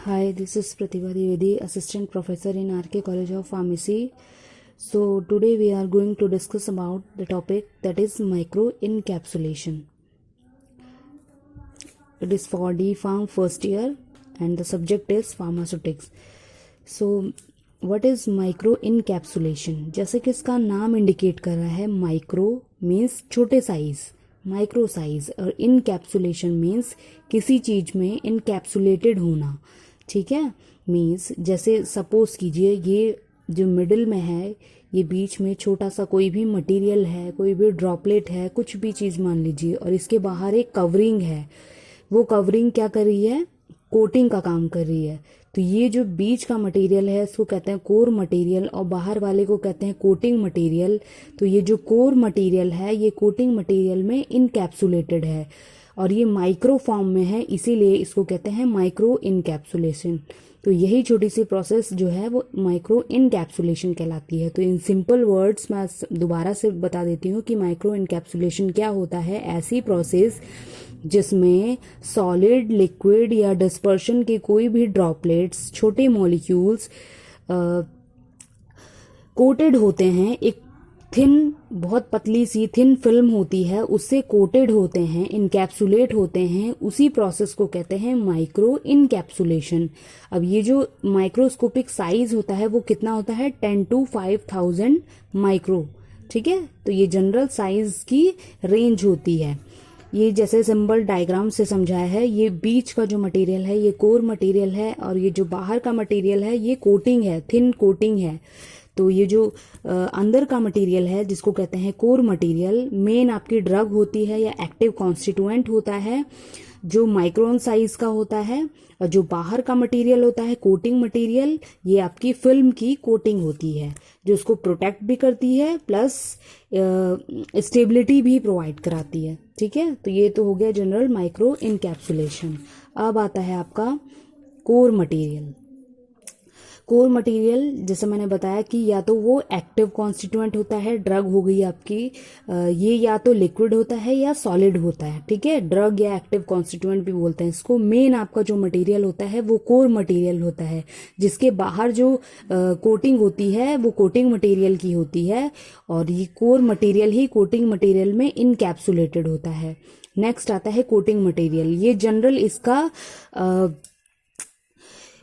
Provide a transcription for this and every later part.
Hi, this is Pratibha Dwivedi, Assistant Professor in RK College of Pharmacy. So today we are going to discuss about the topic that is microencapsulation. It is for D Pharm first year and the subject is pharmaceutics. So what is microencapsulation? जैसे कि इसका नाम indicate कर रहा है, micro means छोटे size, micro size, और encapsulation means किसी चीज में इनकैप्सुलेटेड होना. ठीक है, मीन्स जैसे सपोज कीजिए ये जो मिडिल में है, ये बीच में छोटा सा कोई भी मटेरियल है, कोई भी ड्रॉपलेट है, कुछ भी चीज़ मान लीजिए, और इसके बाहर एक कवरिंग है. वो कवरिंग क्या कर रही है? कोटिंग का काम कर रही है. तो ये जो बीच का मटेरियल है इसको कहते हैं कोर मटेरियल और बाहर वाले को कहते हैं कोटिंग मटेरियल. तो ये जो कोर मटेरियल है ये कोटिंग मटेरियल में इनकैप्सुलेटेड है और ये माइक्रो फॉर्म में है, इसीलिए इसको कहते हैं माइक्रो इनकैप्सुलेशन. तो यही छोटी सी प्रोसेस जो है वो माइक्रो इनकैप्सुलेशन कहलाती है. तो इन सिंपल वर्ड्स मैं दोबारा से बता देती हूँ कि माइक्रो इनकैप्सुलेशन क्या होता है. ऐसी प्रोसेस जिसमें सॉलिड, लिक्विड या डिस्पर्शन के कोई भी ड्रॉपलेट्स, छोटे मॉलिक्यूल्स कोटेड होते हैं, एक थिन, बहुत पतली सी थिन फिल्म होती है, उससे कोटेड होते हैं, इनकैप्सुलेट होते हैं. उसी प्रोसेस को कहते हैं माइक्रो इनकैप्सुलेशन. अब ये जो माइक्रोस्कोपिक साइज होता है वो कितना होता है? 10 to 5000 माइक्रो. ठीक है, तो ये जनरल साइज की रेंज होती है. ये जैसे सिंबल डायग्राम से समझाया है, ये बीच का जो मटेरियल है ये कोर मटेरियल है और ये जो बाहर का मटेरियल है ये कोटिंग है, थिन कोटिंग है. तो ये जो अंदर का मटेरियल है जिसको कहते हैं कोर मटेरियल, मेन आपकी ड्रग होती है या एक्टिव कॉन्स्टिट्यूएंट होता है जो माइक्रोन साइज का होता है. और जो बाहर का मटेरियल होता है कोटिंग मटेरियल, ये आपकी फिल्म की कोटिंग होती है जो उसको प्रोटेक्ट भी करती है प्लस स्टेबिलिटी भी प्रोवाइड कराती है. ठीक है, तो ये तो हो गया जनरल माइक्रो इनकैप्सुलेशन. अब आता है आपका कोर मटेरियल. कोर मटेरियल जैसे मैंने बताया कि या तो वो एक्टिव कॉन्स्टिट्यूएंट होता है, ड्रग हो गई आपकी, ये या तो लिक्विड होता है या सॉलिड होता है. ठीक है, ड्रग या एक्टिव कॉन्स्टिट्यूएंट भी बोलते हैं इसको. मेन आपका जो मटेरियल होता है वो कोर मटेरियल होता है, जिसके बाहर जो कोटिंग होती है वो कोटिंग मटेरियल की होती है और ये कोर मटेरियल ही कोटिंग मटेरियल में इनकैप्सुलेटेड होता है. नेक्स्ट आता है कोटिंग मटेरियल. ये जनरल इसका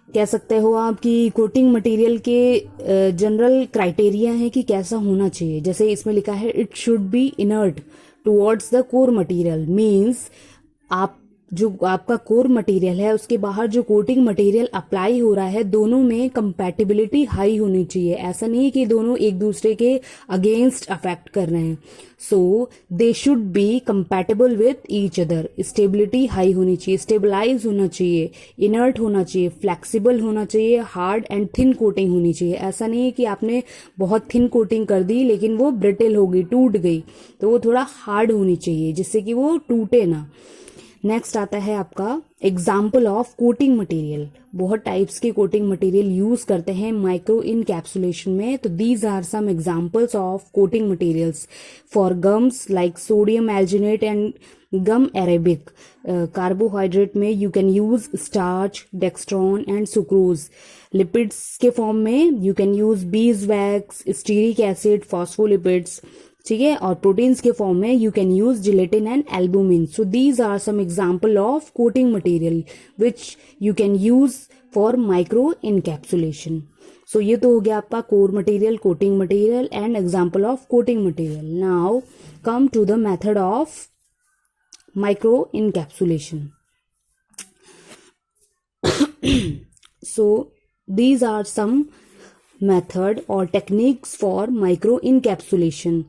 कह सकते हो आप कि कोटिंग मटेरियल के जनरल क्राइटेरिया है कि कैसा होना चाहिए. जैसे इसमें लिखा है it should be inert towards the core material. Means आप जो आपका कोर मटेरियल है उसके बाहर जो कोटिंग मटेरियल अप्लाई हो रहा है दोनों में कंपैटिबिलिटी हाई होनी चाहिए. ऐसा नहीं कि दोनों एक दूसरे के अगेंस्ट अफेक्ट कर रहे हैं. So they should be compatible with each other. Stability high होनी चाहिए, स्टेबलाइज होना चाहिए, इनर्ट होना चाहिए, फ्लेक्सिबल होना चाहिए, हार्ड एंड थिन कोटिंग होनी चाहिए. ऐसा नहीं है कि आपने बहुत थिन कोटिंग कर दी लेकिन वो ब्रिटल हो गई, टूट गई. तो वो थोड़ा हार्ड होनी चाहिए जिससे कि वो टूटे ना. नेक्स्ट आता है आपका एग्जाम्पल ऑफ कोटिंग मटेरियल. बहुत टाइप्स के कोटिंग मटेरियल यूज करते हैं माइक्रो इनकैप्सुलेशन में. तो these are some examples of coating materials for gums like sodium alginate and gum arabic. Carbohydrate में you can use starch, dextran and sucrose. Lipids के form में you can use beeswax, stearic acid, phospholipids. ठीक है, और proteins के form में you can use gelatin and albumin. So these are some example of coating material which you can use for micro encapsulation. So ये तो हो गया आपका core material, coating material and example of coating material. Now come to the method of micro encapsulation. So these are some method or techniques for micro encapsulation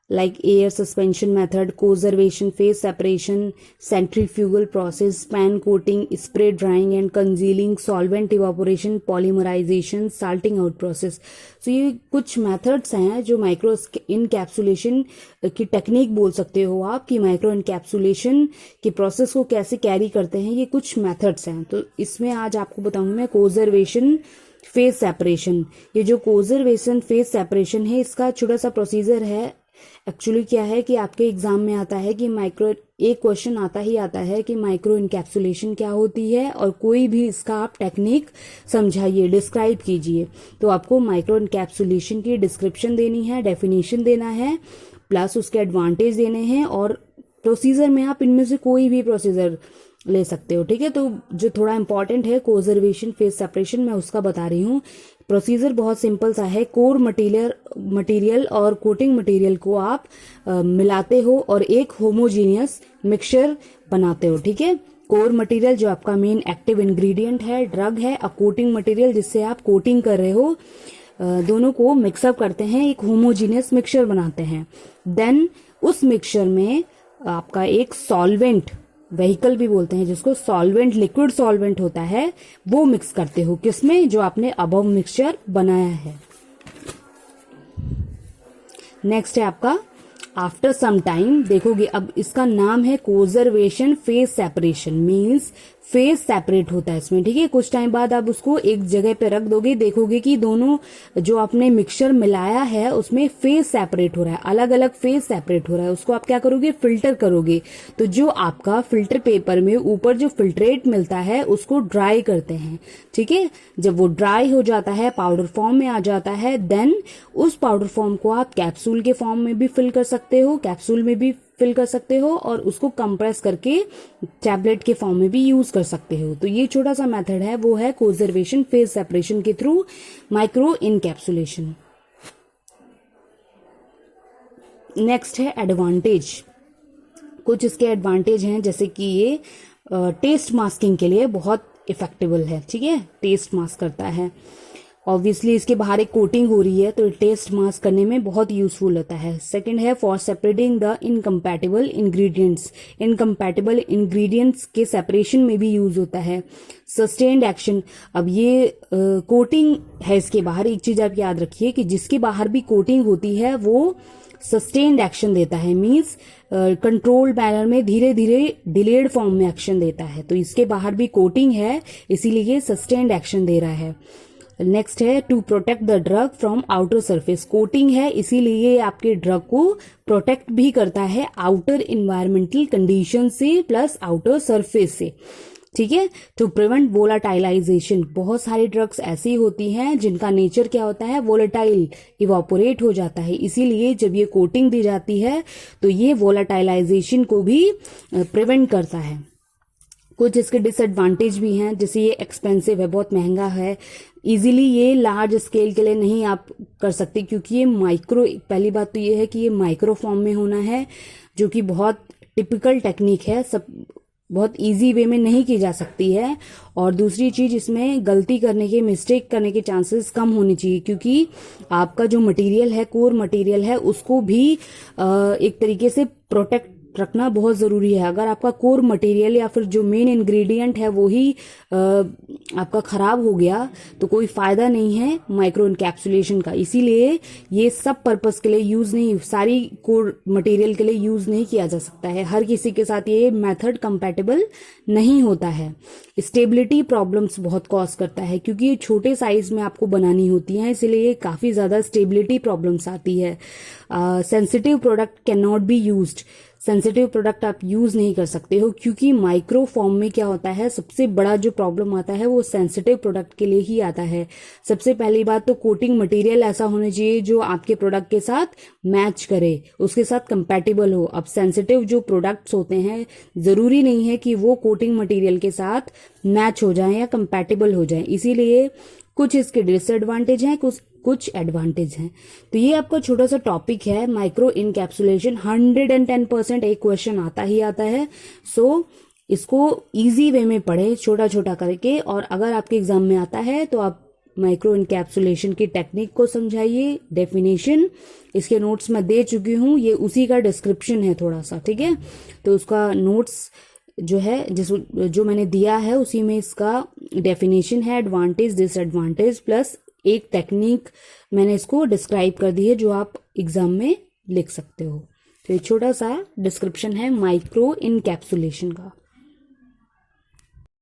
like air suspension method, conservation, phase separation, centrifugal process, pan coating, spray drying and congealing, solvent evaporation, polymerization, salting out process. So ये कुछ methods हैं जो micro encapsulation की technique बोल सकते हो आप कि माइक्रो इनकैप्सुलेशन की प्रोसेस को कैसे कैरी करते हैं. ये कुछ मेथड्स हैं. तो इसमें आज आपको बताऊंगी मैं कोजर्वेशन, फेज सेपरेशन. ये जो कोजर्वेशन फेज सेपरेशन है इसका छोटा सा प्रोसीजर है. एक्चुअली क्या है कि आपके एग्जाम में आता है कि माइक्रो एक क्वेश्चन आता ही आता है कि माइक्रो इनकैप्सुलेशन क्या होती है और कोई भी इसका आप टेक्निक समझाइए, डिस्क्राइब कीजिए। तो आपको माइक्रो इनकैप्सुलेशन की डिस्क्रिप्शन देनी है, डेफिनेशन देना है, प्लस उसके एडवांटेज देने हैं, और प्रोसीजर में आप इनमें से कोई भी प्रोसीजर ले सकते हो, ठीक है। तो जो थोड़ा इंपॉर्टेंट है कोजर्वेशन, फेज सेपरेशन, मैं उसका बता रही हूँ। प्रोसीजर बहुत सिंपल सा है। कोर मटेरियल और कोटिंग मटेरियल को आप मिलाते हो और एक होमोजीनियस मिक्सचर बनाते हो, ठीक है। कोर मटेरियल जो आपका मेन एक्टिव इंग्रेडिएंट है, ड्रग है, और कोटिंग मटेरियल जिससे आप कोटिंग कर रहे हो, दोनों को मिक्सअप करते हैं, एक होमोजीनियस मिक्सचर बनाते हैं। देन उस मिक्सचर में आपका एक सॉल्वेंट, व्हीकल भी बोलते हैं जिसको, सॉल्वेंट, लिक्विड सॉल्वेंट होता है, वो मिक्स करते हो किसमें, जो आपने अबव मिक्सचर बनाया है। नेक्स्ट है आपका आफ्टर सम टाइम, देखोगे अब इसका नाम है coacervation phase separation, means phase separate होता है इसमें, ठीक है। कुछ टाइम बाद आप उसको एक जगह पे रख दोगे, देखोगे कि दोनों जो आपने मिक्सचर मिलाया है उसमें फेज सेपरेट हो रहा है, अलग अलग फेज सेपरेट हो रहा है। उसको आप क्या करोगे, फिल्टर करोगे। तो जो आपका फिल्टर पेपर में ऊपर जो फिल्ट्रेट मिलता है उसको ड्राई करते हैं, ठीक है। जब वो ड्राई हो जाता है, पाउडर फॉर्म में आ जाता है, देन उस पाउडर फॉर्म को आप कैप्सूल के फॉर्म में भी फिल कर सकते हो, कैप्सूल में भी फिल कर सकते हो, और उसको कंप्रेस करके टैबलेट के फॉर्म में भी यूज कर सकते हो। तो ये छोटा सा मेथड है, वो है कोजर्वेशन फेज सेपरेशन के थ्रू माइक्रो इनकैप्सुलेशन। नेक्स्ट है एडवांटेज। कुछ इसके एडवांटेज हैं, जैसे कि ये टेस्ट मास्किंग के लिए बहुत इफेक्टिबल है, ठीक है, टेस्ट मास्क करता है। ऑब्वियसली इसके बाहर एक कोटिंग हो रही है तो टेस्ट मास्क करने में बहुत यूजफुल होता है। सेकंड है for separating the incompatible ingredients, incompatible ingredients के सेपरेशन में भी यूज होता है। सस्टेन्ड एक्शन, अब ये कोटिंग है इसके बाहर, एक चीज आप याद रखिए कि जिसके बाहर भी कोटिंग होती है वो सस्टेन्ड एक्शन देता है, मींस कंट्रोल्ड मैनर में धीरे धीरे डिलेड फॉर्म में एक्शन देता है। तो इसके बाहर भी कोटिंग है, इसीलिए सस्टेन्ड एक्शन दे रहा है। नेक्स्ट है to protect the drug from outer surface, coating है इसीलिए आपके ड्रग को प्रोटेक्ट भी करता है आउटर इन्वायरमेंटल कंडीशन से प्लस आउटर सरफेस से, ठीक है। टू प्रिवेंट वोलाटाइलाइजेशन, बहुत सारी ड्रग्स ऐसी होती हैं जिनका नेचर क्या होता है, वोलेटाइल, इवापोरेट हो जाता है, इसीलिए जब ये कोटिंग दी जाती है तो ये वोलाटाइलाइजेशन को भी प्रिवेंट करता है। कुछ इसके डिसएडवांटेज भी हैं, जैसे ये एक्सपेंसिव है, बहुत महंगा है, इजीली ये लार्ज स्केल के लिए नहीं आप कर सकते, क्योंकि ये माइक्रो, पहली बात तो ये है कि ये माइक्रो फॉर्म में होना है, जो कि बहुत टिपिकल टेक्निक है, सब बहुत इजी वे में नहीं की जा सकती है। और दूसरी चीज, इसमें गलती करने के, मिस्टेक करने के चांसेस कम होने चाहिए, क्योंकि आपका जो मटेरियल है, कोर मटेरियल है, उसको भी एक तरीके से प्रोटेक्ट रखना बहुत जरूरी है। अगर आपका कोर मटेरियल या फिर जो मेन इंग्रेडिएंट है वो ही आपका खराब हो गया तो कोई फायदा नहीं है माइक्रो इनकैप्सुलेशन का। इसीलिए ये सब पर्पस के लिए यूज नहीं, सारी कोर मटेरियल के लिए यूज नहीं किया जा सकता है, हर किसी के साथ ये मेथड कंपैटिबल नहीं होता है। स्टेबिलिटी प्रॉब्लम्स बहुत कॉज करता है, क्योंकि ये छोटे साइज में आपको बनानी होती है, इसलिए काफी ज्यादा स्टेबिलिटी प्रॉब्लम्स आती है। Sensitive product can not be used, sensitive product आप यूज नहीं कर सकते हो, क्योंकि माइक्रो फॉर्म में क्या होता है, सबसे बड़ा जो प्रॉब्लम आता है वो सेंसिटिव प्रोडक्ट के लिए ही आता है। सबसे पहली बात तो कोटिंग मटेरियल ऐसा होना चाहिए जो आपके प्रोडक्ट के साथ मैच करे, उसके साथ कंपैटिबल हो। अब सेंसिटिव जो प्रोडक्ट्स होते हैं जरूरी नहीं है कि वो कोटिंग मटेरियल के साथ मैच हो जाए या कंपैटिबल हो जाए, इसीलिए कुछ इसके डिसएडवांटेज हैं, कुछ एडवांटेज हैं। तो ये आपका छोटा सा टॉपिक है माइक्रो इनकैप्सुलेशन। 110% एक क्वेश्चन आता ही आता है, सो इसको इजी वे में पढ़े, छोटा छोटा करके, और अगर आपके एग्जाम में आता है तो आप माइक्रो इनकैप्सुलेशन की टेक्निक को समझाइए। डेफिनेशन इसके नोट्स मैं दे चुकी हूँ, ये उसी का डिस्क्रिप्शन है थोड़ा सा, ठीक है। तो उसका नोट्स जो है जो मैंने दिया है उसी में इसका डेफिनेशन है, एडवांटेज डिसएडवांटेज, प्लस एक टेक्निक मैंने इसको डिस्क्राइब कर दी है जो आप एग्जाम में लिख सकते हो। तो ये छोटा सा डिस्क्रिप्शन है माइक्रो इनकैप्सुलेशन का।